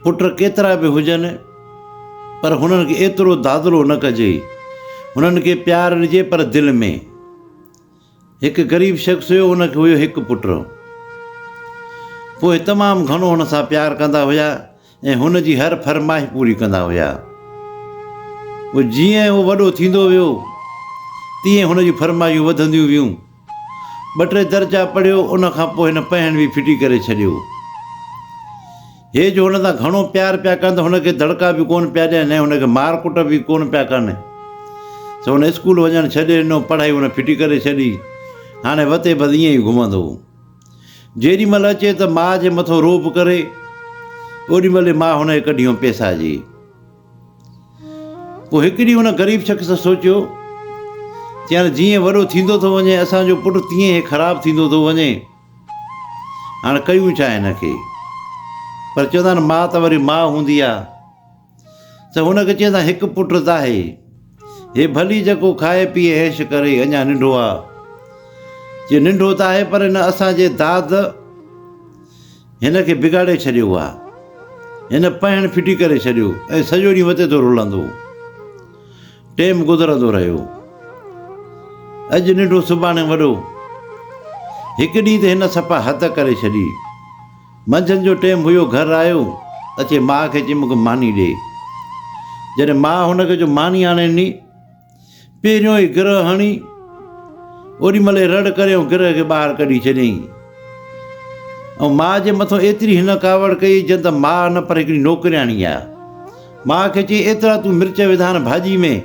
पुट केतिरा बि हुजनि पर हुननि खे एतिरो दादलो न कजे, हुननि खे प्यारु ॾिजे पर दिलि में। हिकु ग़रीब शख़्स हुयो, उनखे हुयो हिकु पुटु। पोइ तमामु घणो हुन सां प्यारु कंदा हुया ऐं हुन जी हर फरमाइश पूरी कंदा हुया। पोइ जीअं उहो वॾो थींदो वियो तीअं हुन जूं फरमाइशूं वधंदियूं वियूं। 2-3 दर्जा पढ़ियो, उन खां पोइ हिन पहिण बि फिटी करे छॾियो। हे जो हुन सां घणो प्यारु पिया कनि त हुनखे दड़का बि कोन पिया ॾियनि ऐं हुनखे मार कुट बि कोन पिया कनि। सो हुन स्कूल वञणु छॾे ॾिनो, पढ़ाई हुन फिटी करे छॾी। हाणे वते बद ईअं ई घुमंदो। जेॾी महिल अचे त माउ जे मथां रोब करे, ओॾी महिल माउ हुनखे कढियो पैसा जी। पोइ हिकु ॾींहुं हुन ग़रीब शख़्स सोचियो चयां जीअं वॾो थींदो थो वञे असांजो पुटु तीअं ई ख़राबु थींदो थो वञे, हाणे कयूं छा हिनखे। पर चवंदा आहिनि माउ त वरी माउ हूंदी आहे, त हुनखे चवंदा हिकु पुटु त आहे, हे भली जेको खाए पीए ऐश करे, अञा नंढो आहे। जे नंढो त आहे पर हिन असांजे दाद हिन खे बिगाड़े छॾियो आहे। हिन पहिण फिटी करे छॾियो ऐं सॼो ॾींहुं वते थो रुलंदो। टेम गुज़रंदो रहियो, अॼु नंढो सुभाणे वॾो। हिकु ॾींहुं त हिन सफ़ा हद करे छॾी। मंझंदि जो टेम हुयो, घरु आयो, अचे माउ खे चई मूंखे मानी ॾे। जॾहिं माउ हुनखे जो मानी आणे ॾिनी, पहिरियों ई गिरह हणी, ओॾी महिल रड़ करे गिरह खे ॿाहिरि कढी छॾियईं। ऐं माउ जे मथां एतिरी हिन कावड़ कई ॼण त माउ न पर हिकिड़ी नौकिरियाणी आहे। माउ खे चई एतिरा तूं मिर्च विधान भाॼी में।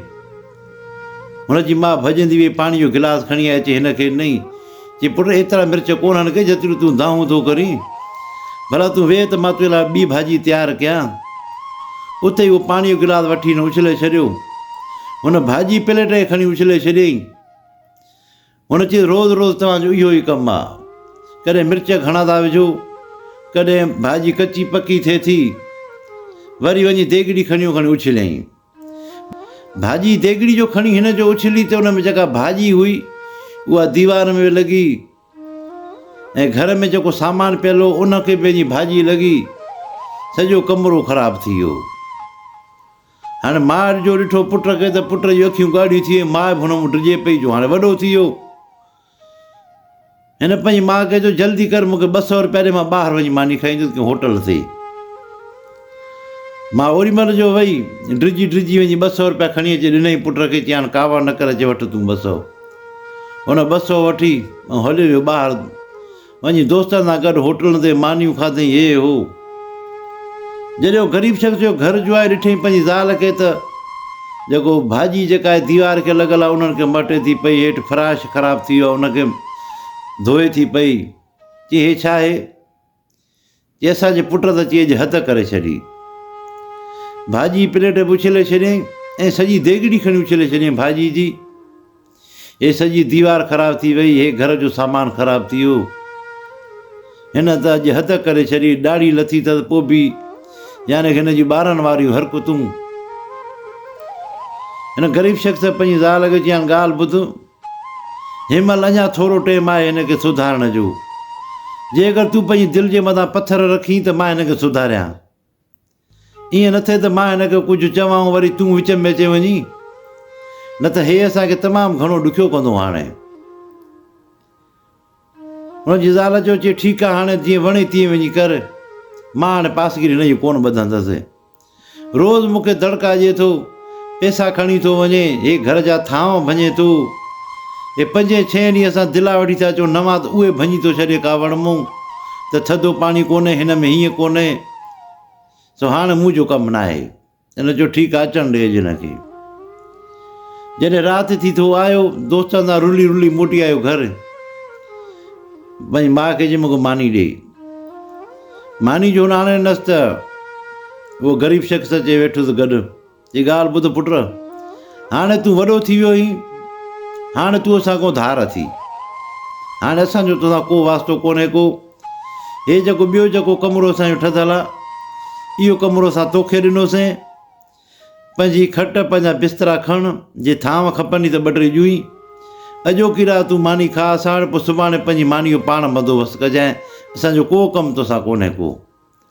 हुनजी माउ भॼंदी वई, पाणी जो गिलास खणी अचे हिनखे ॾिनई, चई पुटु एतिरा मिर्च कोन्हनि के जेतिरी तूं दाऊं थो करीं, भला तूं वेह त मां तुंहिंजे लाइ ॿी भाॼी तयारु कयां। उते ई उहो पाणी जो गिलास वठी न उछले छॾियो। हुन भाॼी प्लेट खे खणी उछले छॾियईं। हुन चई रोज़ु रोज़ु तव्हांजो इहो ई कमु आहे, कॾहिं मिर्च घणा था विझो, कॾहिं भाॼी कची पकी थिए थी, वरी वञी देगिड़ी खणी उछलियईं। भाॼी देगिड़ी जो खणी हिन जो उछली त हुन में जेका भाॼी हुई उहा दीवार में लॻी ऐं घर में जेको सामान पियल हो उनखे पंहिंजी भाॼी लॻी, सॼो कमिरो ख़राबु थी वियो। हाणे माउ जो ॾिठो पुट खे त पुट जूं अखियूं ॻाढ़ियूं थी वयूं, माउ बि हुन मूं डिॼे पई, जो हाणे वॾो थी वियो। हिन पंहिंजी माउ खे चयो जल्दी कर, मूंखे 200 रुपया ॾे, मां ॿाहिरि वञी मानी खाईंदुसि होटल ते। मां ओॾी महिल जो वई डिॼी वञी 200 रुपया खणी अची ॾिनई पुट खे, चई हाणे कावा न करे, अचे वठि तूं 200। हुन 200 वठी ऐं हलियो वियो ॿाहिरि, वञी दोस्तनि सां गॾु होटल ते मानियूं खाधई, हे हो। जॾहिं उहो ग़रीब शख़्स जो घर जो आहे, ॾिठईं पंहिंजी ज़ाल खे त जेको भाॼी जेका आहे दीवार खे लॻल आहे उन्हनि खे मटे थी पई, हेठि फ़राश ख़राबु थी वियो आहे, उनखे धोए थी पई। चई हे छा आहे? चई असांजे पुट त चई अॼु हद करे छॾी। भाॼी प्लेट बि उछले छॾियईं ऐं सॼी देगिड़ी खणी उछले छॾियईं भाॼी जी। हे सॼी दीवार ख़राबु थी वई, हे घर जो सामान ख़राबु थी वियो। हिन त अॼु हद करे छॾी, ॾाढी लथी अथसि, पोइ बि यानी हिन जी ॿारनि वारियूं हरकतूं। हिन ग़रीब शख़्स पंहिंजी ज़ाल खे चई ॻाल्हि ॿुध, हिन महिल अञा थोरो टाइम आहे हिनखे सुधारण जो। जे अगरि तूं पंहिंजी दिलि जे मथां पथर रखी त मां हिनखे सुधारियां। ईअं न थिए त मां हिनखे कुझु चवां वरी तूं विच में अचे वञी, न त हे असांखे तमामु घणो ॾुखियो कंदो। हाणे हुनजी ज़ाल चयो, चई ठीकु आहे, हाणे जीअं वणे तीअं वञी कर, मां हाणे पासगिरी हिनजी कोन ॿधंदसि। रोज़ु मूंखे दड़का ॾिए थो, पैसा खणी थो वञे, हे घर जा थांव भञे थो, हे 5-6 ॾींहं असां दिला वठी था अचूं नवां त उहे भञी थो छॾे कावड़ मूं, त थधो पाणी कोन्हे हिन में, हीअं कोन्हे। सो हाणे मुंहिंजो कमु न आहे। हिन चयो ठीकु आहे, अचणु ॾे हिनखे। जॾहिं राति थी थो आयो, दोस्तनि सां रुली रुली मोटी आयो घरु, पंहिंजी माउ खे चई मूंखे मानी ॾे। मानी जो हाणे नसि त उहो ग़रीब शख़्स अचे वेठुसि गॾु। चई ॻाल्हि ॿुध पुट, हाणे तूं वॾो थी वियो आहीं, हाणे तूं असांखां धार थी, हाणे असांजो तोसां को वास्तो कोन्हे को। हे जेको ॿियो जेको कमिरो असांजो ठहियलु आहे, इहो कमिरो असां तोखे ॾिनोसीं। पंहिंजी खट पंहिंजा बिस्तरा खण, जे थांव खपंदी त 2-3 ॾुई, अॼोकी राति तूं मानी खा, असां वटि पोइ सुभाणे पंहिंजी मानी जो पाण बंदोबस्तु कजांइ। असांजो को कमु तोसां कोन्हे को,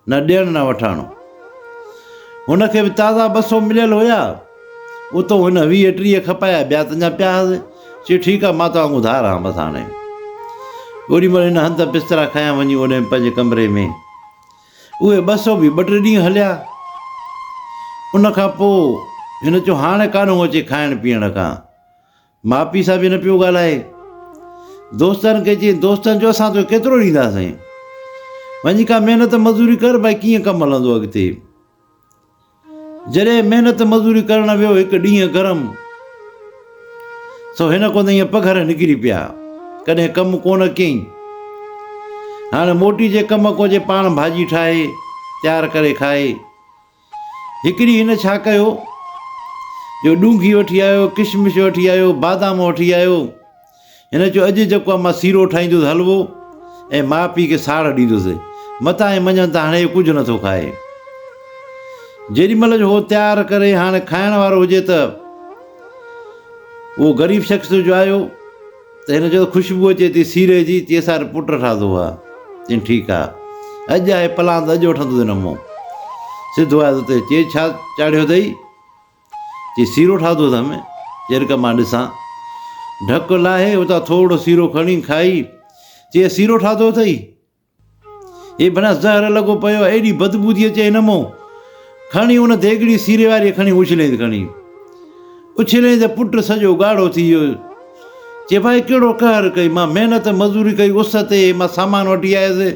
न ॾियणु न वठणु। हुनखे बि ताज़ा 200 मिलियल हुया, उतो हुन 20-30 खपाया, ॿिया त अञा पिया हुआ। चई ठीकु आहे, मां तव्हां उधार आहियां बसि। हाणे ओॾी महिल हिन हंधि बिस्तरा खयां वञी ओॾे पंहिंजे कमरे में। उहे 200 बि 2-3 ॾींहं हलिया। उन खां पोइ हिन चयो हाणे कान्हो अचे खाइण पीअण खां। माउ पीउ सां बि न पियो ॻाल्हाए। दोस्तनि खे चई, दोस्तनि जो असां तोखे केतिरो ॾींदासीं, वञी का महिनत मज़ूरी कर, भई कीअं कमु हलंदो अॻिते। जॾहिं महिनत मज़ूरी करणु वियो हिकु ॾींहुं गरम, सो हिन कोन ईअं पघर निकिरी पिया, कॾहिं कमु कोन कयईं। हाणे मोटी जे कम को जे पाण भाॼी ठाहे तयारु करे खाए। हिकिड़ी हिन छा कयो, जो ॾूंघी वठी आयो, किशमिश वठी आयो, बादाम वठी आयो। हिन चयो अॼु जेको आहे मां सीरो ठाहींदुसि हलवो ऐं माउ पीउ खे साड़ ॾींदुसि, मथां ऐं मंझंदि त हाणे कुझु नथो खाए। जेॾीमहिल जो उहो तयारु करे हाणे खाइण वारो हुजे त उहो ग़रीब शख़्स जो आयो त हिन चयो ख़ुशबू अचे थी सीरे जी, चई असां पुट ठातो आहे। चई ठीकु आहे, अॼु आहे पलांद, अॼु वठंदुसि हिन मूं। सिधो आयो त चई छा चाढ़ियो अथई? चई सीरो ठातो अथमि। चई मां ॾिसां। ढक लाहे उतां थोरो सीरो खणी खाई। चई सीरो ठातो अथई? हे भला ज़हर लॻो पियो आहे, एॾी बदबू थी अचे हिन मूं। खणी उन देगिड़ी सीरे वारी खणी उछले खणी उछले त पुटु सॼो ॻाढ़ो थी वियो। चए भाई कहिड़ो कहर कई, मां महिनत मज़ूरी कई, उस ते मां सामान वठी आयुसि,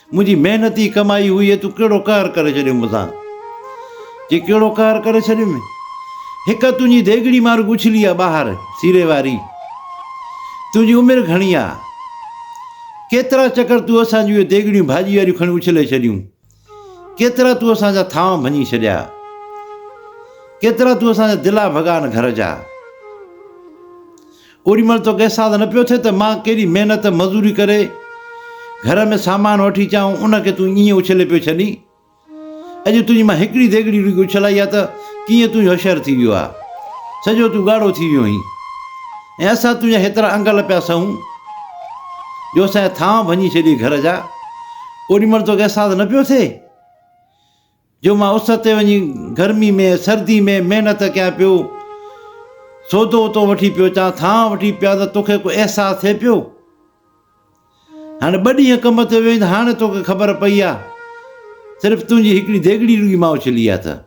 मुंहिंजी महिनती कमाई हुई, तूं कहिड़ो कहर करे छॾियो मूंसां। चई कहिड़ो कहर करे छॾियुमि? हिकु तुंहिंजी देगिड़ी मार उछली आहे ॿाहिरि सीरे वारी, तुंहिंजी उमिरि घणी आहे, केतिरा चकर तूं असांजी इहे देगिड़ियूं भाॼी वारियूं खणी उछले छॾियूं, केतिरा तूं असांजा थांव भञी छॾिया, केतिरा तूं असांजा दिला भॻान घर जा। ओॾी महिल तोखे अहसासु न पियो थिए त मां केॾी महिनत मज़ूरी करे घर में सामान वठी अचां, उनखे तूं ईअं उछले पियो छॾी। अॼु तुंहिंजी मां हिकिड़ी देगिड़ी उछलाई आहे त कीअं तुंहिंजो अशर थी वियो आहे, सॼो तूं ॻाढ़ो थी वियो आहीं। ऐं असां तुंहिंजा हेतिरा अंगल पिया सहूं जो असांजा थांव भञी छॾी घर जा। ओॾी महिल तोखे अहसासु न पियो थिए जो मां उस ते वञी गर्मी में सर्दी में महिनत कयां पियो, सौदो उतो वठी पियो अचां, थांव वठी पिया, त तोखे को अहसासु थिए पियो? हाणे 2 ॾींहं कम ते वियो त हाणे तोखे ख़बर पई आहे सिर्फ़ु तुंहिंजी हिकिड़ी देगिड़ी रुॻी मां उछली आहे त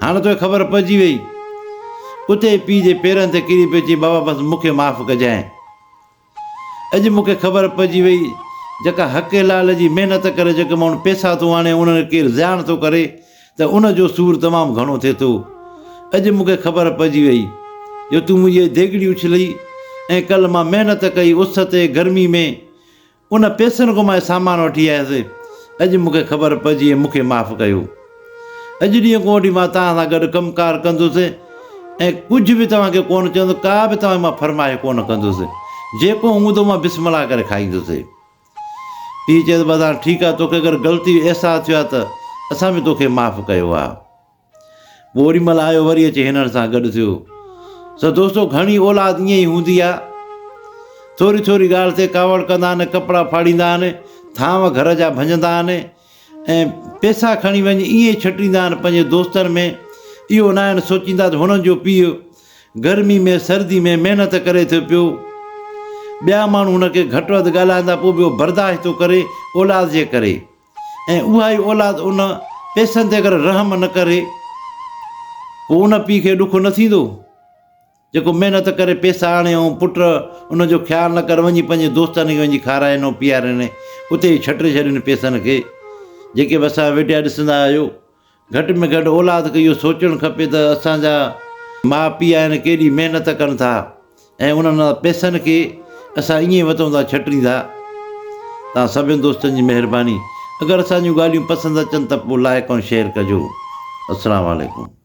हाणे तोखे ख़बर पइजी वई। उते पीउ जे पेरनि ते किरी पियो, चई बाबा बसि मूंखे माफ़ु कजांइ। अॼु मूंखे ख़बर पइजी वई जेका हक़े लाल जी महिनत करे जेके माण्हू पैसा थो आणे, उन्हनि केरु ज़ियान थो करे त उनजो सूरु तमामु घणो थिए थो। अॼु मूंखे ख़बर पइजी वई जो तूं मुंहिंजी देगिड़ी उछली ऐं कल्ह मां महिनत कई उस ते गर्मी में, उन पैसनि खां मां सामान वठी आयुसि। अॼु मूंखे ख़बर पइजी, मूंखे माफ़ु कयो। अॼु ॾींहं खां वठी मां तव्हां सां गॾु कमुकारु कंदुसि ऐं कुझु बि तव्हांखे कोन चवंदो, का बि तव्हां मां फरमाए कोन कंदुसि, जेको हूंदो मां बिस्मिल्लाह करे खाईंदुसि। पीउ चए बसि हाणे ठीकु आहे, तोखे अगरि ग़लती अहसासु थियो आहे त असां बि तोखे माफ़ु कयो आहे। पोइ ओॾी महिल आयो वरी अची हिननि सां गॾु थियो। सो दोस्तो घणी औलाद ईअं ई हूंदी आहे, थोरी थोरी ॻाल्हि ते कावड़ कंदा आहिनि, कपिड़ा फाड़ींदा आहिनि, थांव घर जा भञंदा आहिनि ऐं पैसा खणी वञी ईअं ई छटींदा आहिनि पंहिंजे दोस्तनि में। इहो न आहिनि सोचींदा त हुननि जो पीउ गर्मी में सर्दी में महिनत करे थियो पियो, ॿिया माण्हू हुनखे घटि वधि ॻाल्हाईंदा, पोइ बि उहो बर्दाश्त थो करे औलाद जे करे। ऐं उहा ई औलाद उन पैसनि ते अगरि रहम न करे, पोइ उन पीउ खे ॾुख न थींदो जेको महिनत करे पैसा आणे ऐं पुट उनजो ख़्यालु न करे वञी पंहिंजे दोस्तनि खे वञी खाराइनि ऐं पीआरनि, उते ई छटे छॾनि पैसनि खे। जेके बि असां वेठिया ॾिसंदा आहियो, घटि में घटि औलाद खे इहो सोचणु खपे त असांजा माउ पीउ आहिनि केॾी महिनत कनि था ऐं उन्हनि पैसनि खे असां ईअं वठूं था छटींदा। तव्हां सभिनि दोस्तनि जी महिरबानी। अगरि असांजूं ॻाल्हियूं पसंदि अचनि त पोइ लाइक ऐं शेयर कजो। अस्सलामु अलैकुम।